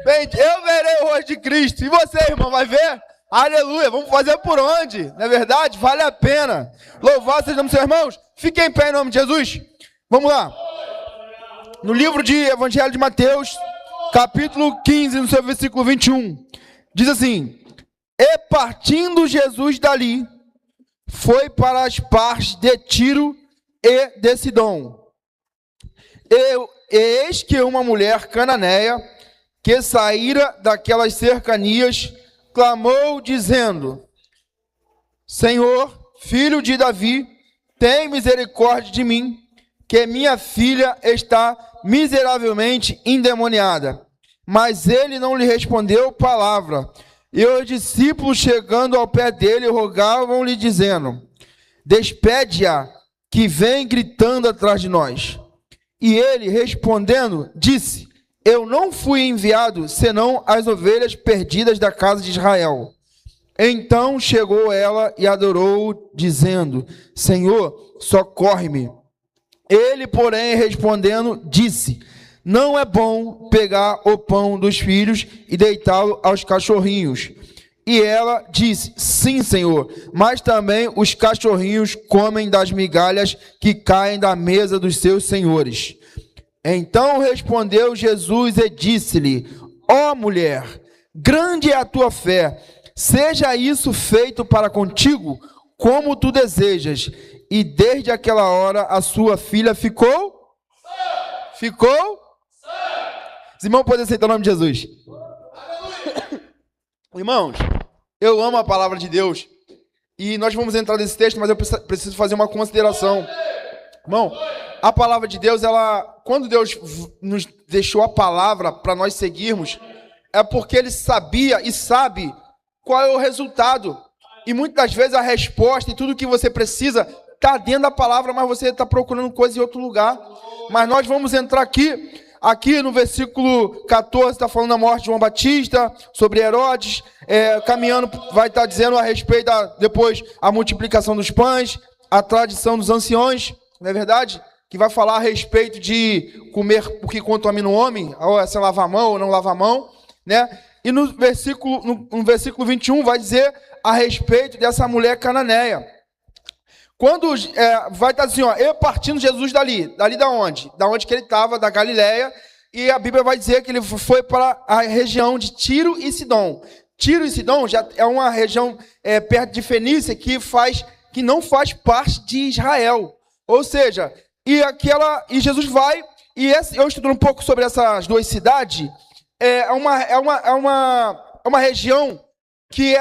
Bem, eu verei o rosto de Cristo. E você, irmão, vai ver? Aleluia. Vamos fazer por onde? Não é verdade? Vale a pena. Louvado seja o nome dos seus irmãos. Fiquem em pé em nome de Jesus. Vamos lá. No livro de Evangelho de Mateus, capítulo 15, no seu versículo 21. Diz assim: E partindo Jesus dali, foi para as partes de Tiro e de Sidom. E eis que uma mulher cananeia, que saíra daquelas cercanias, clamou, dizendo: Senhor, filho de Davi, tem misericórdia de mim, que minha filha está miseravelmente endemoniada. Mas ele não lhe respondeu palavra. E os discípulos, chegando ao pé dele, rogavam-lhe, dizendo: Despede-a, que vem gritando atrás de nós. E ele, respondendo, disse: Eu não fui enviado, senão as ovelhas perdidas da casa de Israel. Então chegou ela e adorou, dizendo: Senhor, socorre-me. Ele, porém, respondendo, disse: Não é bom pegar o pão dos filhos e deitá-lo aos cachorrinhos. E ela disse: Sim, Senhor, mas também os cachorrinhos comem das migalhas que caem da mesa dos seus senhores. Então respondeu Jesus e disse-lhe: Ó mulher, grande é a tua fé, seja isso feito para contigo, como tu desejas. E desde aquela hora a sua filha ficou? Ficou? Os irmãos podem aceitar o nome de Jesus. Irmãos, eu amo a palavra de Deus. E nós vamos entrar nesse texto, mas eu preciso fazer uma consideração. Irmão, a palavra de Deus, quando Deus nos deixou a palavra para nós seguirmos, é porque Ele sabia e sabe qual é o resultado. E muitas das vezes a resposta e tudo que você precisa está dentro da palavra, mas você está procurando coisa em outro lugar. Mas nós vamos entrar aqui no versículo 14, está falando da morte de João Batista, sobre Herodes, caminhando, vai estar dizendo a respeito depois a multiplicação dos pães, a tradição dos anciões, não é verdade? Que vai falar a respeito de comer o que contamina o homem, ou se lavar a mão ou não lavar a mão, né? E no versículo 21 vai dizer a respeito dessa mulher cananeia. Quando vai estar assim, ó, e partindo Jesus dali da onde? Da onde que ele estava, da Galileia, e a Bíblia vai dizer que ele foi para a região de Tiro e Sidom. Tiro e Sidom já é uma região perto de Fenícia que não faz parte de Israel. Ou seja, e Jesus vai, eu estudando um pouco sobre essas duas cidades, é uma região que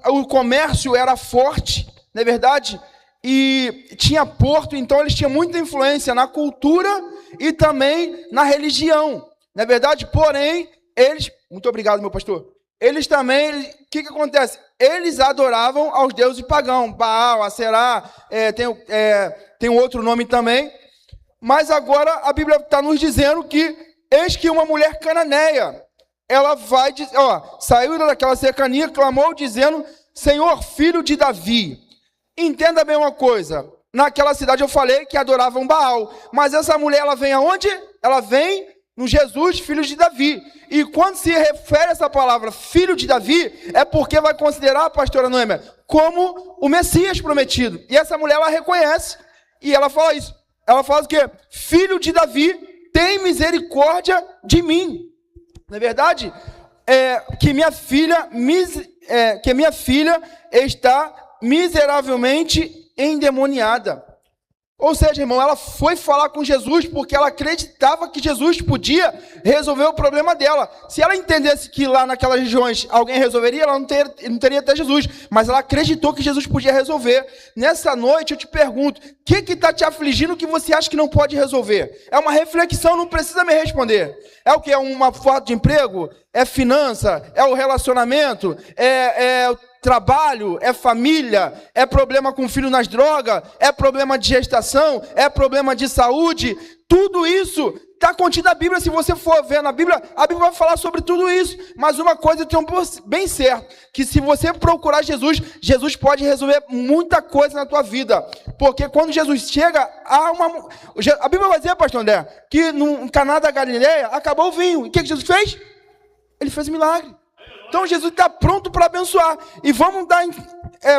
o comércio era forte, não é verdade? E tinha porto, então eles tinham muita influência na cultura e também na religião, não é verdade? Porém, muito obrigado, meu pastor, eles também, o que acontece? Eles adoravam aos deuses pagãos, Baal, Aserá, tem outro nome também, mas agora a Bíblia está nos dizendo que, eis que uma mulher cananeia, ela vai, saiu daquela cercania, clamou dizendo: Senhor, filho de Davi. Entenda bem uma coisa, naquela cidade eu falei que adoravam Baal, mas essa mulher, ela vem aonde? Ela vem no Jesus, filho de Davi. E quando se refere a essa palavra, filho de Davi, é porque vai considerar a pastora Noêmia como o Messias prometido. E essa mulher, ela reconhece, e ela fala isso. Ela fala o quê? Filho de Davi, tem misericórdia de mim. Não é verdade? Que minha filha está miseravelmente endemoniada. Ou seja, irmão, ela foi falar com Jesus porque ela acreditava que Jesus podia resolver o problema dela. Se ela entendesse que lá naquelas regiões alguém resolveria, ela não teria até Jesus. Mas ela acreditou que Jesus podia resolver. Nessa noite eu te pergunto, o que está te afligindo que você acha que não pode resolver? É uma reflexão, não precisa me responder. É o que? É uma falta de emprego? É finança? É o relacionamento? É trabalho, é família, é problema com o filho nas drogas, é problema de gestação, é problema de saúde. Tudo isso está contido na Bíblia. Se você for ver na Bíblia, a Bíblia vai falar sobre tudo isso. Mas uma coisa eu tenho bem certo, que se você procurar Jesus, Jesus pode resolver muita coisa na tua vida. Porque quando Jesus chega, a Bíblia vai dizer, pastor André, que no Caná da Galileia acabou o vinho. E o que Jesus fez? Ele fez o milagre. Então Jesus está pronto para abençoar. E vamos dar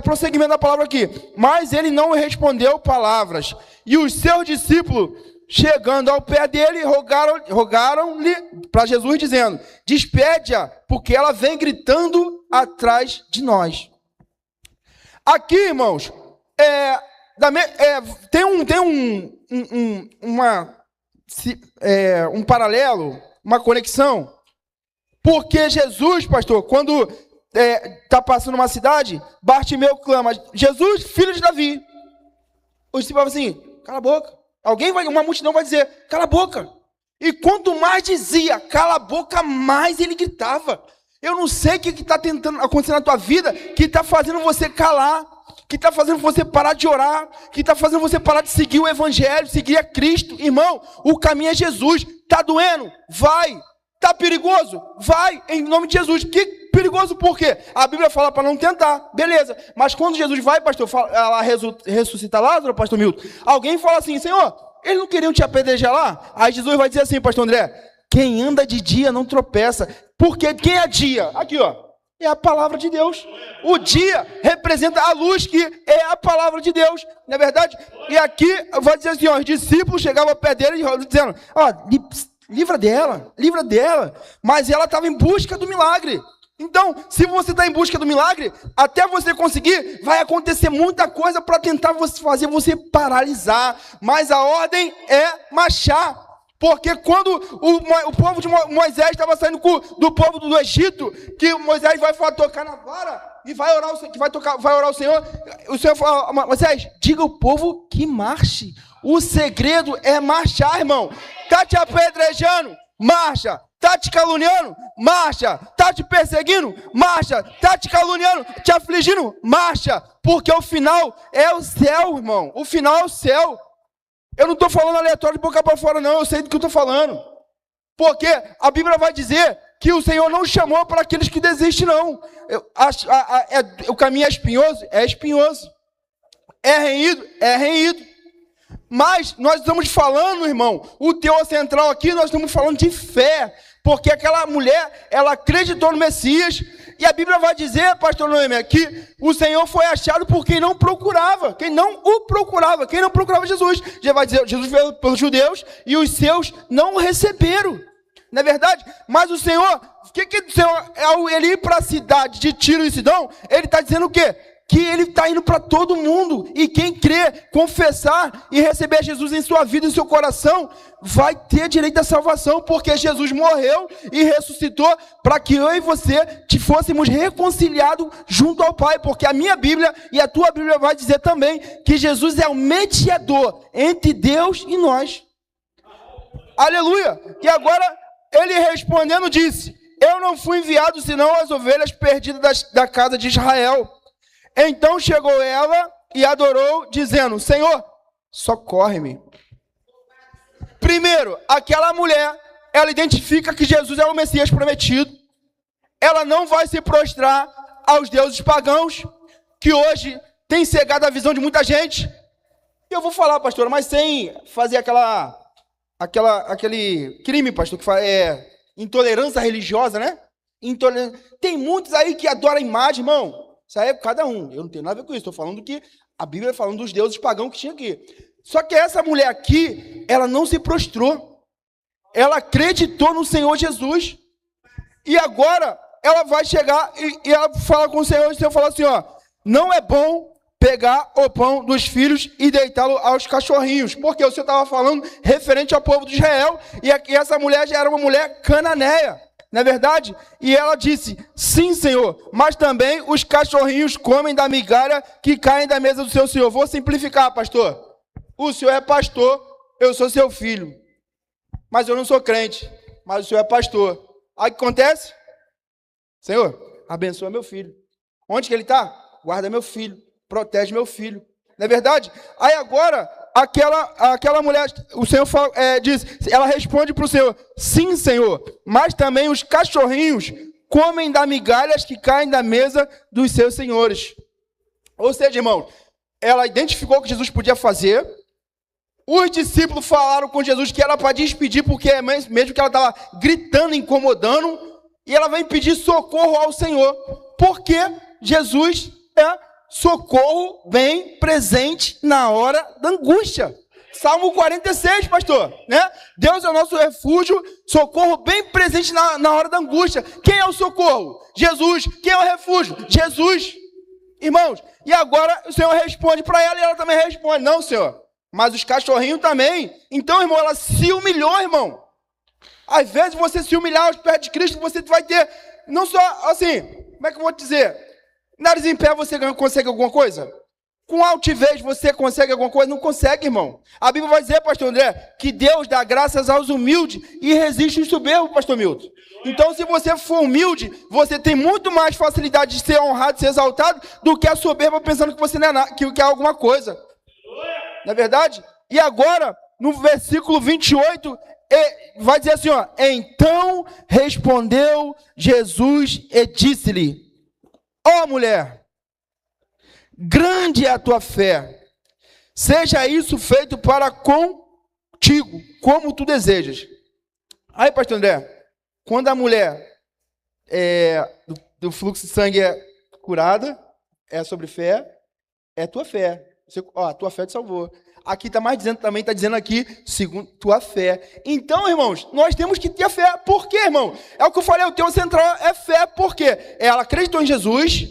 prosseguimento na palavra aqui. Mas ele não respondeu palavras. E os seus discípulos, chegando ao pé dele, rogaram-lhe para Jesus, dizendo: despede-a, porque ela vem gritando atrás de nós. Aqui, irmãos, tem um paralelo, uma conexão. Porque Jesus, pastor, quando está passando uma cidade, Bartimeu clama: Jesus, filho de Davi. Os discípulos falam assim: cala a boca. Uma multidão vai dizer: cala a boca. E quanto mais dizia cala a boca, mais ele gritava. Eu não sei o que está tentando acontecer na tua vida, que está fazendo você calar, que está fazendo você parar de orar, que está fazendo você parar de seguir o evangelho, seguir a Cristo. Irmão, o caminho é Jesus. Está doendo? Vai. Está perigoso? Vai, em nome de Jesus. Que perigoso por quê? A Bíblia fala para não tentar, beleza. Mas quando Jesus vai, pastor, ela ressuscita Lázaro, pastor Milton, alguém fala assim: Senhor, eles não queriam te apedrejar lá? Aí Jesus vai dizer assim, pastor André: quem anda de dia não tropeça. Porque quem é dia? Aqui, ó, é a palavra de Deus. O dia representa a luz, que é a palavra de Deus, não é verdade? E aqui vai dizer assim, ó, os discípulos chegavam ao pé dele dizendo: ó, livra dela. Mas ela estava em busca do milagre. Então, se você está em busca do milagre, até você conseguir, vai acontecer muita coisa para tentar fazer você paralisar. Mas a ordem é marchar. Porque quando o povo de Moisés estava saindo do povo do Egito, que Moisés vai tocar na vara e vai orar o Senhor fala: Moisés, diga ao povo que marche. O segredo é marchar, irmão. Está te apedrejando? Marcha. Está te caluniando? Marcha. Está te perseguindo? Marcha. Está te caluniando, te afligindo? Marcha. Porque o final é o céu, irmão. O final é o céu. Eu não estou falando aleatório de boca para fora, não. Eu sei do que eu estou falando. Porque a Bíblia vai dizer que o Senhor não chamou para aqueles que desistem, não. O caminho é espinhoso? É espinhoso. É renhido? É renhido. Mas nós estamos falando, irmão, o teor central aqui, nós estamos falando de fé. Porque aquela mulher, ela acreditou no Messias. E a Bíblia vai dizer, pastor Noemi, que o Senhor foi achado por quem não procurava. Quem não procurava Jesus. Já vai dizer, Jesus veio pelos judeus e os seus não o receberam. Não é verdade? Mas o Senhor, o Senhor, ao ele ir para a cidade de Tiro e Sidom, ele está dizendo o quê? Que ele está indo para todo mundo. E quem crer, confessar e receber Jesus em sua vida, em seu coração, vai ter direito à salvação. Porque Jesus morreu e ressuscitou para que eu e você fôssemos reconciliados junto ao Pai. Porque a minha Bíblia e a tua Bíblia vai dizer também que Jesus é o mediador entre Deus e nós. Aleluia! E agora ele respondendo disse: eu não fui enviado senão as ovelhas perdidas da casa de Israel. Então chegou ela e adorou, dizendo: Senhor, socorre-me. Primeiro, aquela mulher, ela identifica que Jesus é o Messias prometido. Ela não vai se prostrar aos deuses pagãos, que hoje tem cegado a visão de muita gente. E eu vou falar, pastor, mas sem fazer aquele crime, pastor, que é intolerância religiosa, né? Tem muitos aí que adoram a imagem, irmão. Isso aí é cada um. Eu não tenho nada a ver com isso. Estou falando que a Bíblia está falando dos deuses pagãos que tinha aqui. Só que essa mulher aqui, ela não se prostrou. Ela acreditou no Senhor Jesus. E agora, ela vai chegar e ela fala com o Senhor. E o Senhor fala assim, ó: não é bom pegar o pão dos filhos e deitá-lo aos cachorrinhos. Porque o Senhor estava falando referente ao povo de Israel. E aqui essa mulher já era uma mulher cananeia. Não é verdade? E ela disse: sim, Senhor, mas também os cachorrinhos comem da migalha que caem da mesa do seu Senhor. Vou simplificar, pastor. O Senhor é pastor, eu sou seu filho. Mas eu não sou crente, mas o Senhor é pastor. Aí o que acontece? Senhor, abençoa meu filho. Onde que ele está? Guarda meu filho, protege meu filho. Não é verdade? Aí agora, aquela mulher, o Senhor diz, ela responde para o Senhor: sim, Senhor, mas também os cachorrinhos comem das migalhas que caem da mesa dos seus senhores. Ou seja, irmão, ela identificou o que Jesus podia fazer. Os discípulos falaram com Jesus que era para despedir, porque mesmo que ela estava gritando, incomodando, e ela vem pedir socorro ao Senhor, porque Jesus é socorro bem presente na hora da angústia. Salmo 46, pastor, né? Deus é o nosso refúgio, socorro bem presente na hora da angústia. Quem é o socorro? Jesus. Quem é o refúgio? Jesus. Irmãos, e agora o Senhor responde para ela e ela também responde. Não, Senhor, mas os cachorrinhos também. Então, irmão, ela se humilhou, irmão. Às vezes você se humilhar aos pés de Cristo, você vai ter, não só assim, como é que eu vou te dizer? Nariz em pé você consegue alguma coisa? Com altivez você consegue alguma coisa? Não consegue, irmão. A Bíblia vai dizer, pastor André, que Deus dá graças aos humildes e resiste os soberbos, pastor Milton. Então, se você for humilde, você tem muito mais facilidade de ser honrado, de ser exaltado, do que a soberba pensando que você não é nada, que é alguma coisa. Não é verdade? E agora, no versículo 28, vai dizer assim, ó. Então respondeu Jesus e disse-lhe: ó mulher, grande é a tua fé, seja isso feito para contigo, como tu desejas. Aí, pastor André, quando a mulher do fluxo de sangue é curada, é sobre fé, é tua fé. A tua fé te salvou. Aqui está dizendo aqui, segundo tua fé. Então, irmãos, nós temos que ter fé. Por quê, irmão? É o que eu falei, o teu central é fé. Por quê? Ela acreditou em Jesus,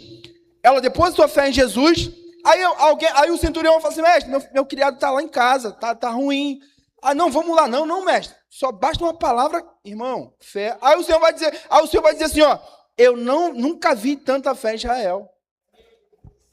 ela depositou a fé em Jesus, aí o centurião fala assim, mestre, meu criado está lá em casa, tá ruim. Ah, não, vamos lá. Não, mestre, só basta uma palavra, irmão, fé. Aí o Senhor vai dizer assim, ó, eu nunca vi tanta fé em Israel.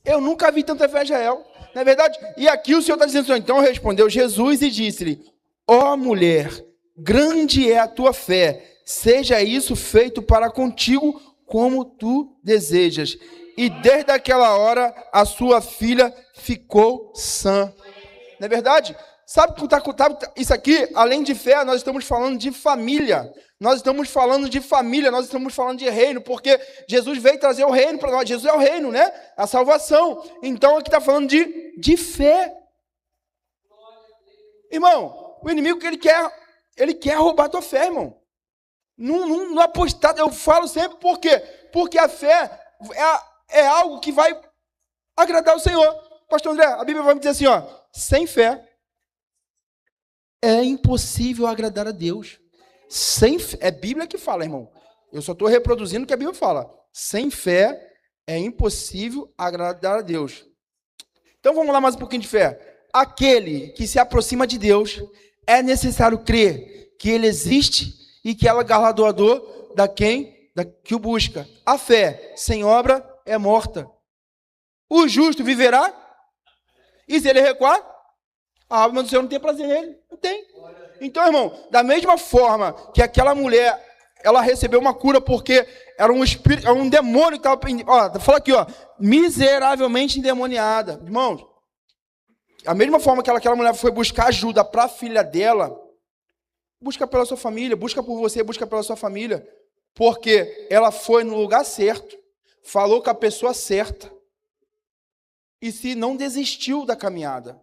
Eu nunca vi tanta fé em Israel. Não é verdade? E aqui o Senhor está dizendo assim, então respondeu Jesus e disse-lhe, ó mulher, grande é a tua fé, seja isso feito para contigo como tu desejas. E desde aquela hora a sua filha ficou sã. Não é verdade? Sabe isso aqui, além de fé, nós estamos falando de família. Nós estamos falando de família, nós estamos falando de reino, porque Jesus veio trazer o reino para nós. Jesus é o reino, né? A salvação. Então aqui está falando de fé. Irmão, o inimigo que ele quer roubar a tua fé, irmão. Não apostar, eu falo sempre por quê? Porque a fé é algo que vai agradar o Senhor. Pastor André, a Bíblia vai me dizer assim, ó, sem fé é impossível agradar a Deus. É Bíblia que fala, irmão. Eu só estou reproduzindo o que a Bíblia fala. Sem fé é impossível agradar a Deus. Então vamos lá mais um pouquinho de fé. Aquele que se aproxima de Deus, é necessário crer que Ele existe e que ela é galardoador que o busca. A fé sem obra é morta. O justo viverá, e se ele recuar, a alma do Senhor não tem prazer nele. Não tem. Então, irmão, da mesma forma que aquela mulher, ela recebeu uma cura porque era um espírito, era um demônio que estava... Fala aqui, ó, miseravelmente endemoniada. Irmãos, a mesma forma que aquela mulher foi buscar ajuda para a filha dela, busca pela sua família, busca por você, busca pela sua família. Porque ela foi no lugar certo, falou com a pessoa certa, e se não desistiu da caminhada.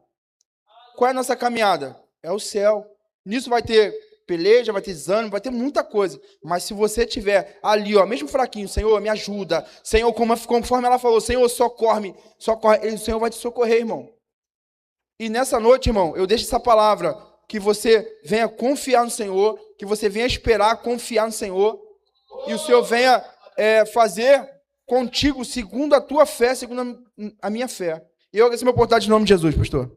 Qual é a nossa caminhada? É o céu. Nisso vai ter peleja, vai ter desânimo, vai ter muita coisa. Mas se você estiver ali, ó, mesmo fraquinho, Senhor, me ajuda. Senhor, conforme ela falou, Senhor, socorre. O Senhor vai te socorrer, irmão. E nessa noite, irmão, eu deixo essa palavra, que você venha confiar no Senhor, que você venha esperar, confiar no Senhor, e o Senhor venha fazer contigo segundo a tua fé, segundo a minha fé. E eu agradeço a minha oportunidade em nome de Jesus, pastor.